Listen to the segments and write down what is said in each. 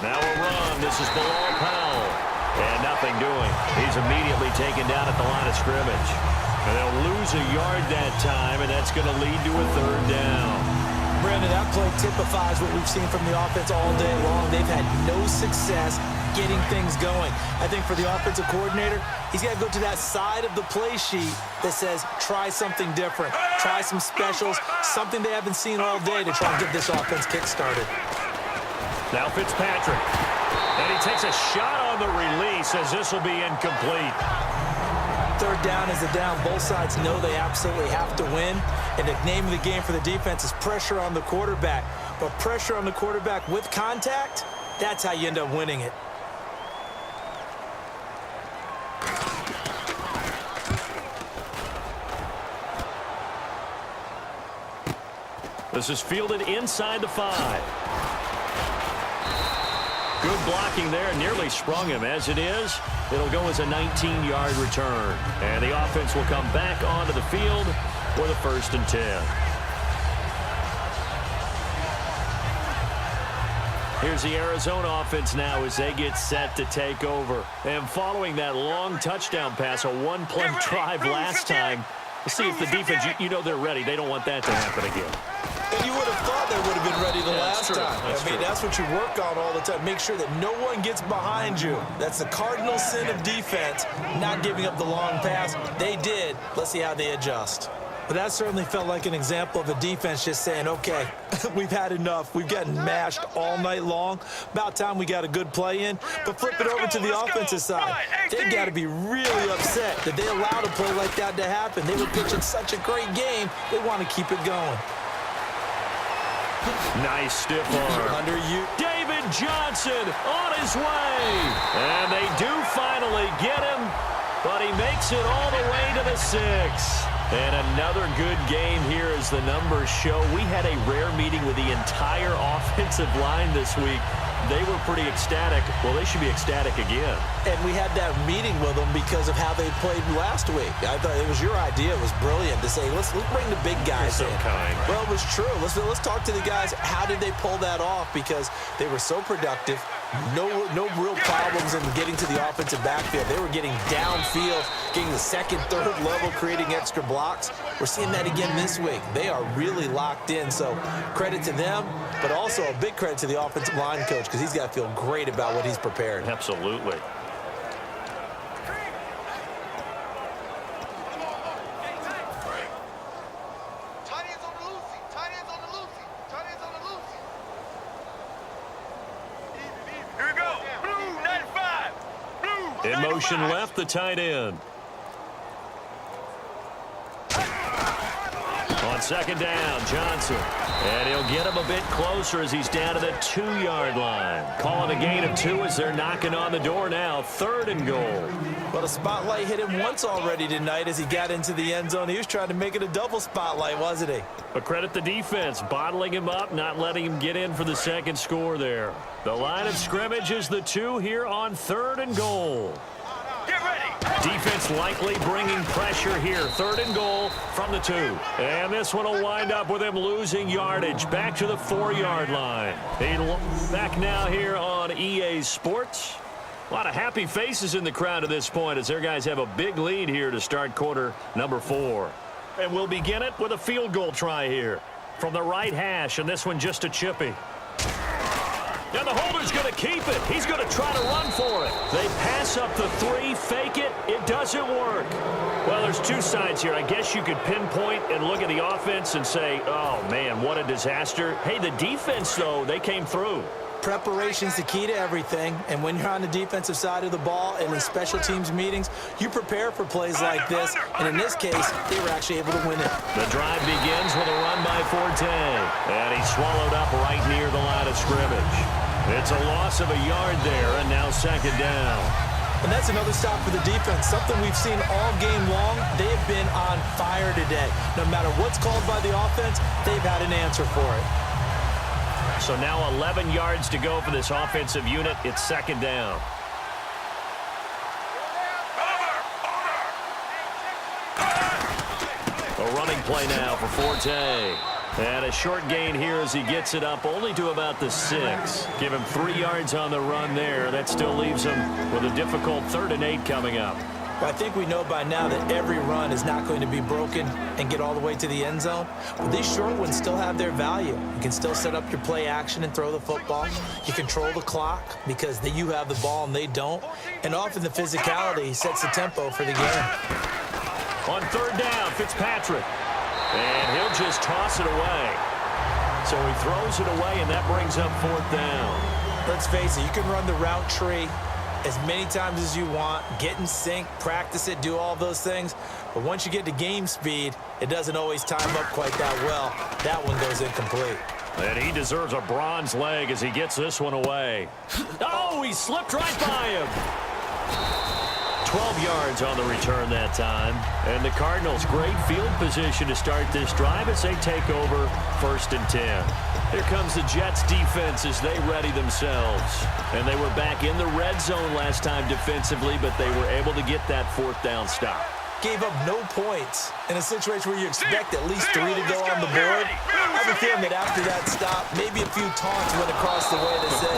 Now a run. This is below Powell. And nothing doing. He's immediately taken down at the line of scrimmage. And they'll lose a yard that time, and that's going to lead to a third down. Brandon, that play typifies what we've seen from the offense all day long. They've had no success getting things going. I think for the offensive coordinator, he's got to go to that side of the play sheet that says, try something different. Try some specials, something they haven't seen all day to try and get this offense kick-started. Now Fitzpatrick. And he takes a shot on the release as this will be incomplete. Third down is a down. Both sides know they absolutely have to win. And the name of the game for the defense is pressure on the quarterback. But pressure on the quarterback with contact, that's how you end up winning it. This is fielded inside the 5. Good blocking there, nearly sprung him. As it is, it'll go as a 19-yard return. And the offense will come back onto the field for the 1st and 10. Here's the Arizona offense now as they get set to take over. And following that long touchdown pass, a one-play drive last time, we'll see if the defense, you know they're ready. They don't want that to happen again. And you would have thought they would have been ready the last time. That's what you work on all the time. Make sure that no one gets behind you. That's the cardinal sin of defense, not giving up the long pass. They did. Let's see how they adjust. But that certainly felt like an example of a defense just saying, okay, we've had enough. We've gotten mashed all night long. About time we got a good play in. But flip it over to the offensive side. They've got to be really upset that they allowed a play like that to happen. They were pitching such a great game. They want to keep it going. Nice stiff arm. Under you. David Johnson on his way. And they do finally get him, but he makes it all the way to the 6. And another good game here as the numbers show. We had a rare meeting with the entire offensive line this week. They were pretty ecstatic. Well, they should be ecstatic again. And we had that meeting with them because of how they played last week. I thought it was your idea. It was brilliant to say, let's bring the big guys in. You're so kind. Well, it was true. Let's talk to the guys. How did they pull that off? Because they were so productive. No real problems in getting to the offensive backfield. They were getting downfield, getting the second, third level, creating extra blocks. We're seeing that again this week. They are really locked in. So credit to them, but also a big credit to the offensive line coach because he's got to feel great about what he's prepared. Absolutely. In motion left, the tight end. On second down, Johnson. And he'll get him a bit closer as he's down to the 2-yard line. Calling a gain of 2 as they're knocking on the door now. 3rd and goal. Well, the spotlight hit him once already tonight as he got into the end zone. He was trying to make it a double spotlight, wasn't he? But credit the defense, bottling him up, not letting him get in for the second score there. The line of scrimmage is the 2 here on 3rd and goal. Get ready. Defense likely bringing pressure here. 3rd and goal from the 2. And this one will wind up with him losing yardage. Back to the 4-yard line. Back now here on EA Sports. A lot of happy faces in the crowd at this point as their guys have a big lead here to start quarter number 4. And we'll begin it with a field goal try here from the right hash, and this one just a chippy. And the holder's going to keep it. He's going to try to run for it. They pass up the 3, fake it. It doesn't work. Well, there's 2 sides here. I guess you could pinpoint and look at the offense and say, oh, man, what a disaster. Hey, the defense, though, they came through. Preparation's the key to everything, and when you're on the defensive side of the ball and in special teams meetings, you prepare for plays like this, and in this case, they were actually able to win it. The drive begins with a run by Forte, and he's swallowed up right near the line of scrimmage. It's a loss of a yard there, and now 2nd down. And that's another stop for the defense, something we've seen all game long. They have been on fire today. No matter what's called by the offense, they've had an answer for it. So now 11 yards to go for this offensive unit. It's 2nd down. A running play now for Forte. And a short gain here as he gets it up only to about the 6. Give him 3 yards on the run there. That still leaves him with a difficult 3rd and 8 coming up. Well, I think we know by now that every run is not going to be broken and get all the way to the end zone. But these short ones still have their value. You can still set up your play action and throw the football. You control the clock because you have the ball and they don't. And often the physicality sets the tempo for the game. On 3rd down, Fitzpatrick. And he'll just toss it away. So he throws it away, and that brings up 4th down. Let's face it, you can run the route tree as many times as you want, get in sync, practice it, do all those things. But once you get to game speed, it doesn't always time up quite that well. That one goes incomplete. And he deserves a bronze leg as he gets this one away. Oh, he slipped right by him. 12 yards on the return that time. And the Cardinals, great field position to start this drive as they take over 1st and 10. Here comes the Jets defense as they ready themselves. And they were back in the red zone last time defensively, but they were able to get that 4th down stop. Gave up no points in a situation where you expect at least 3 to go on the board. I have a feeling that after that stop, maybe a few taunts went across the way to say,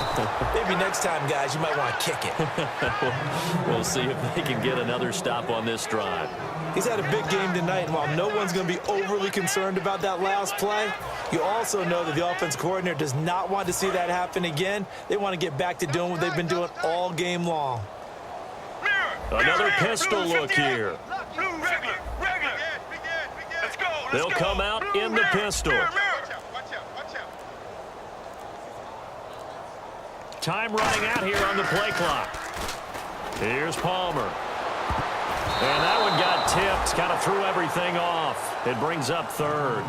maybe next time, guys, you might want to kick it. We'll see if they can get another stop on this drive. He's had a big game tonight, and while no one's going to be overly concerned about that last play, you also know that the offense coordinator does not want to see that happen again. They want to get back to doing what they've been doing all game long. Another pistol look here. They'll come out in the pistol. Time running out here on the play clock. Here's Palmer. And that one got tipped, kind of threw everything off. It brings up 3rd.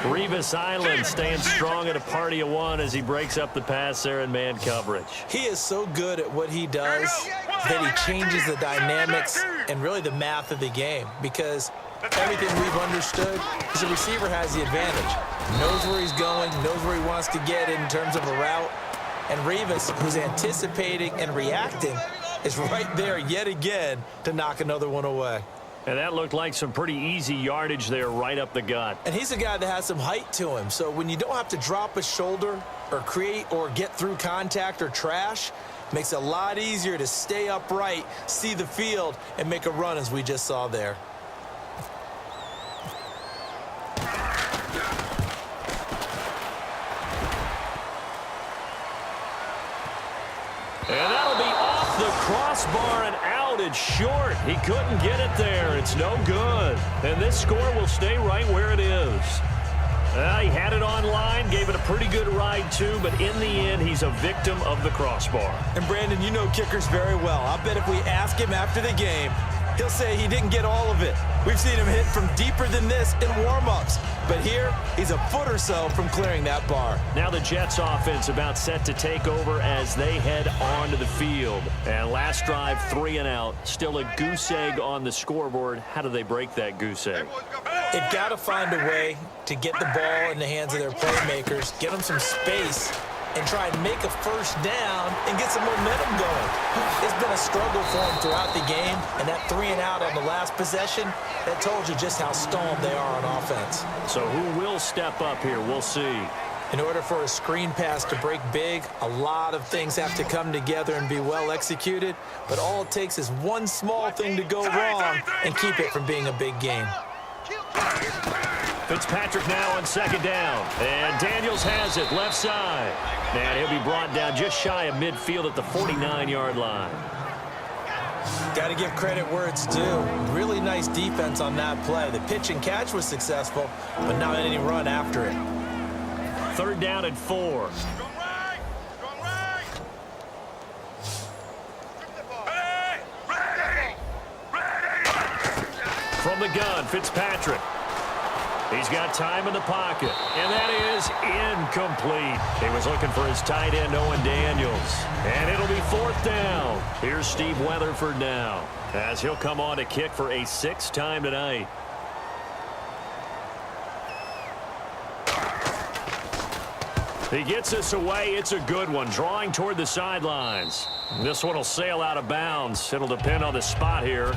Revis Island staying strong at a party of 1 as he breaks up the pass there in man coverage. He is so good at what he does that he changes the dynamics and really the math of the game, because everything we've understood is the receiver has the advantage. Knows where he's going, knows where he wants to get in terms of a route. And Revis, who's anticipating and reacting, is right there yet again to knock another one away. And that looked like some pretty easy yardage there right up the gut. And he's a guy that has some height to him. So when you don't have to drop a shoulder or create or get through contact or trash, it makes it a lot easier to stay upright, see the field, and make a run as we just saw there. And that'll be off the crossbar and out. It's short. He couldn't get it there. It's no good. And this score will stay right where it is. He had it online, gave it a pretty good ride too, but in the end, he's a victim of the crossbar. And Brandon, you know kickers very well. I bet if we ask him after the game, he'll say he didn't get all of it. We've seen him hit from deeper than this in warm-ups. But here, he's a foot or so from clearing that bar. Now the Jets offense about set to take over as they head onto the field. And last drive, 3 and out. Still a goose egg on the scoreboard. How do they break that goose egg? They've got to find a way to get the ball in the hands of their playmakers, get them some space, and try and make a first down and get some momentum going. It's been a struggle for them throughout the game, and that 3 and out on the last possession, that told you just how stalled they are on offense. So who will step up here? We'll see. In order for a screen pass to break big, a lot of things have to come together and be well executed, but all it takes is one small thing to go wrong and keep it from being a big game. Fitzpatrick now on 2nd down, and Daniels has it left side. And he'll be brought down just shy of midfield at the 49-yard line. Got to give credit where it's due. Really nice defense on that play. The pitch and catch was successful, but not any run after it. 3rd down and 4. From the gun, Fitzpatrick. He's got time in the pocket, and that is incomplete. He was looking for his tight end, Owen Daniels. And it'll be 4th down. Here's Steve Weatherford now, as he'll come on to kick for a 6th time tonight. He gets this away. It's a good one, drawing toward the sidelines. This one will sail out of bounds. It'll depend on the spot here.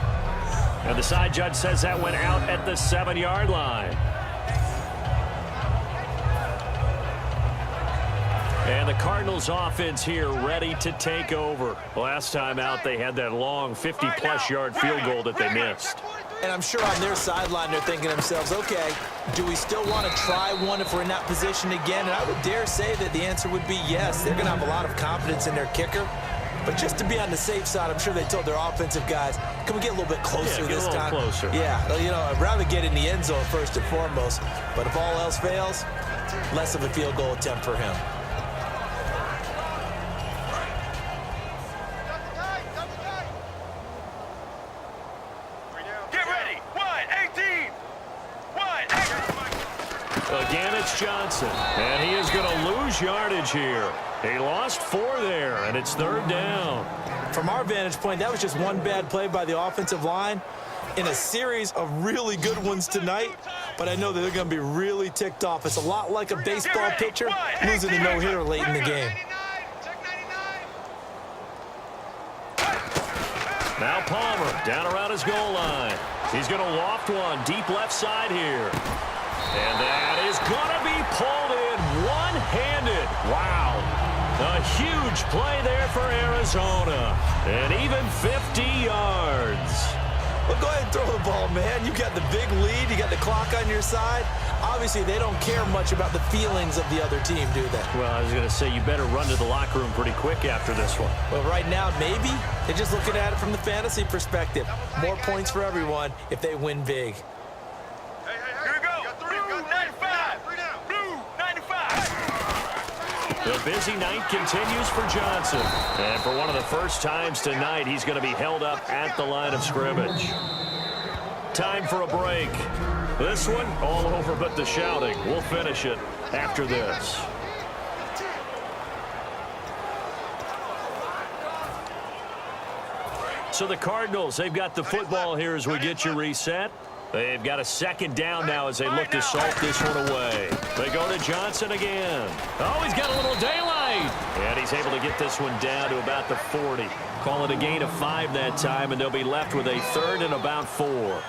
And the side judge says that went out at the 7-yard line. And the Cardinals offense here ready to take over. Last time out, they had that long 50-plus yard field goal that they missed. And I'm sure on their sideline they're thinking to themselves, okay, do we still want to try one if we're in that position again? And I would dare say that the answer would be yes. They're going to have a lot of confidence in their kicker. But just to be on the safe side, I'm sure they told their offensive guys, can we get a little bit closer this time? Closer. Yeah, you know, I'd rather get in the end zone first and foremost. But if all else fails, less of a field goal attempt for him. Again, it's Johnson, and he is going to lose yardage here. He lost 4 there, and it's 3rd down. From our vantage point, that was just one bad play by the offensive line in a series of really good ones tonight, but I know that they're going to be really ticked off. It's a lot like a baseball pitcher losing a no-hitter late in the game. Now Palmer down around his goal line. He's going to loft one deep left side here. And that is going to be pulled in one-handed. Wow. A huge play there for Arizona. And even 50 yards. Well, go ahead and throw the ball, man. You got the big lead. You got the clock on your side. Obviously, they don't care much about the feelings of the other team, do they? Well, I was going to say, you better run to the locker room pretty quick after this one. Well, right now, maybe. They're just looking at it from the fantasy perspective. More points for everyone if they win big. The busy night continues for Johnson. And for one of the first times tonight, he's going to be held up at the line of scrimmage. Time for a break. This one, all over but the shouting. We'll finish it after this. So the Cardinals, they've got the football here as we get you reset. They've got a 2nd down now as they look to salt this one away. They go to Johnson again. Oh, he's got a little daylight. And he's able to get this one down to about the 40. Call it a gain of 5 that time, and they'll be left with a 3rd and about 4.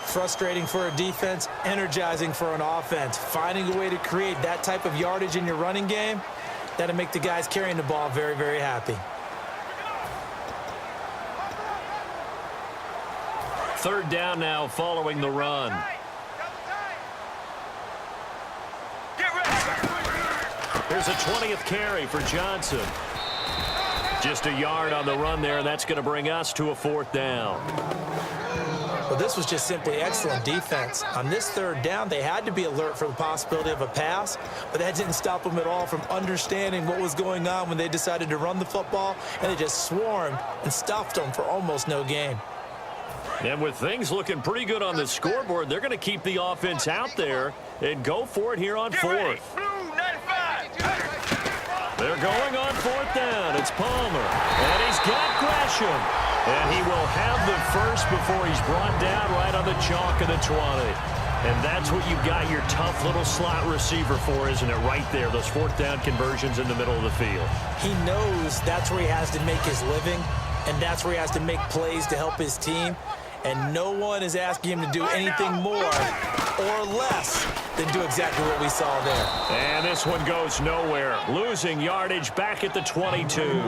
Frustrating for a defense, energizing for an offense. Finding a way to create that type of yardage in your running game, that'll make the guys carrying the ball very, very happy. 3rd down now following the run. Here's a 20th carry for Johnson. Just a yard on the run there, and that's going to bring us to a 4th down. Well, this was just simply excellent defense. On this 3rd down, they had to be alert for the possibility of a pass, but that didn't stop them at all from understanding what was going on when they decided to run the football, and they just swarmed and stuffed them for almost no gain. And with things looking pretty good on the scoreboard, they're going to keep the offense out there and go for it here on 4th. They're going on 4th down. It's Palmer. And he's got Gresham. And he will have the first before he's brought down right on the chalk of the 20. And that's what you've got your tough little slot receiver for, isn't it? Right there, those 4th down conversions in the middle of the field. He knows that's where he has to make his living, and that's where he has to make plays to help his team. And no one is asking him to do anything more or less than do exactly what we saw there. And this one goes nowhere. Losing yardage back at the 22.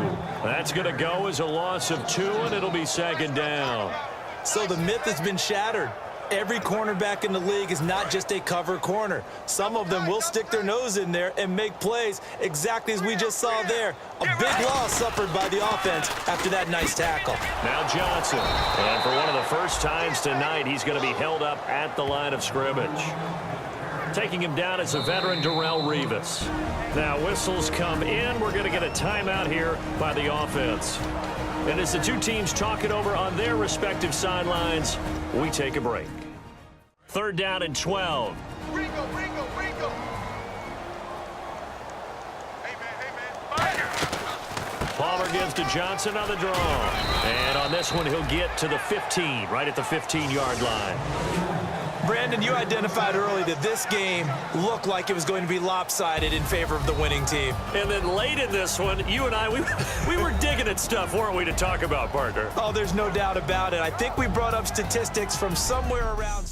That's going to go as a loss of 2, and it'll be 2nd down. So the myth has been shattered. Every cornerback in the league is not just a cover corner. Some of them will stick their nose in there and make plays exactly as we just saw there. A big loss suffered by the offense after that nice tackle. Now Johnson. And for one of the first times tonight, he's going to be held up at the line of scrimmage. Taking him down is a veteran, Darrelle Revis. Now whistles come in. We're going to get a timeout here by the offense. And as the two teams talk it over on their respective sidelines, we take a break. 3rd down and 12. Ringo. Hey, man. Palmer gives to Johnson on the draw. And on this one, he'll get to the 15, right at the 15-yard line. Brandon, you identified early that this game looked like it was going to be lopsided in favor of the winning team. And then late in this one, you and I, we were digging at stuff, weren't we, to talk about, partner? Oh, there's no doubt about it. I think we brought up statistics from somewhere around